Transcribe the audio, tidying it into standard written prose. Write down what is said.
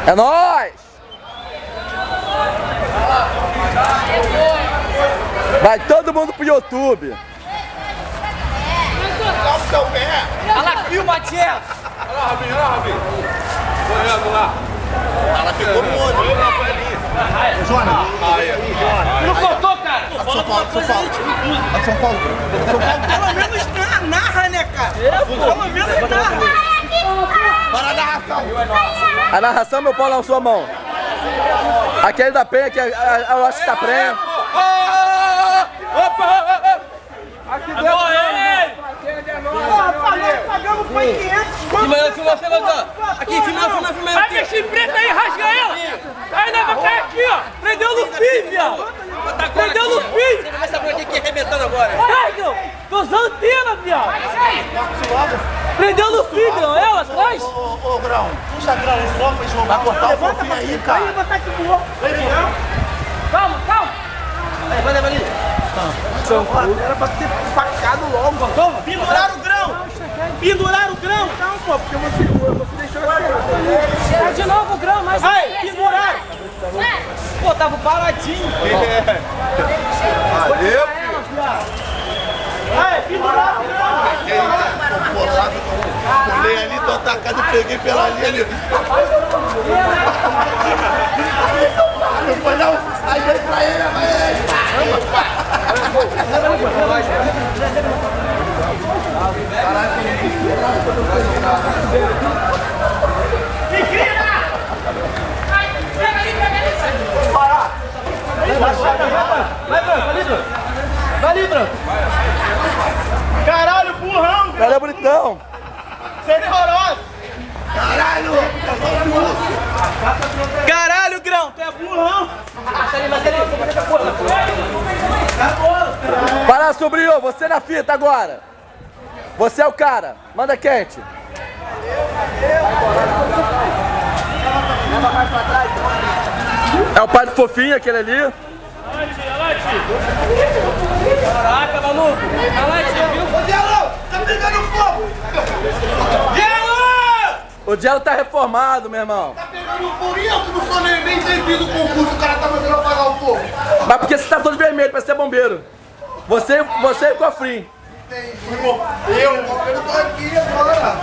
É nóis! Vai todo mundo pro YouTube. Olha lá, filma, Tia! Olha lá, Rabinho. Correndo lá. Ela ficou muito. Jonas. Não cortou, cara? São Paulo. São Paulo. Pelo menos narra, né, cara? Pelo menos narra. Para a narração. A narração, meu pau na sua mão. Aquele da Penha, que eu acho que tá Penha. Aqui deu pagamos foi 500. Filma. Aqui, filma. Pega esse preto aí, rasga ela. Aí, né, vai cair aqui, ó. Prendeu o Luffy, viado. Prendeu o Luffy. Você vai saber aqui arrebentando agora. Cargão, tô usando antena, viado. Prendeu o Luffy, Grão. Ela atrás. Ô, Grão. Puxa, Grão. Vai cortar o fofinho aí, cara. Aí, botar aqui pro outro. Calma. Vai levar ali. Era pra ter facado logo. Penduraram o grão. Não, pô, porque você deixou assim. É de novo o grão, mas... Aí, penduraram. Pô, tava paradinho. Valeu, Aí, penduraram o grão. Pulei ali, tô atacado e peguei pela linha ali. Não foi não. Aí veio pra ele, Vai ali, Branco. Caralho, burrão. Cara, é bonitão. Você é horroroso. Caralho, Grão, tu é burrão. Para, sobrinho, você na fita agora. Você é o cara. Manda quente. É o pai do fofinho, aquele ali. Caraca, maluco. Viu? Ô, Diallo, tá pegando fogo. O Diallo tá reformado, meu irmão. Tá pegando fogo. E eu que não sou nem fiz o concurso, o cara tá mandando apagar o fogo. Mas porque você tá todo vermelho pra ser bombeiro. Você e o cofrinho. Eu tô aqui agora.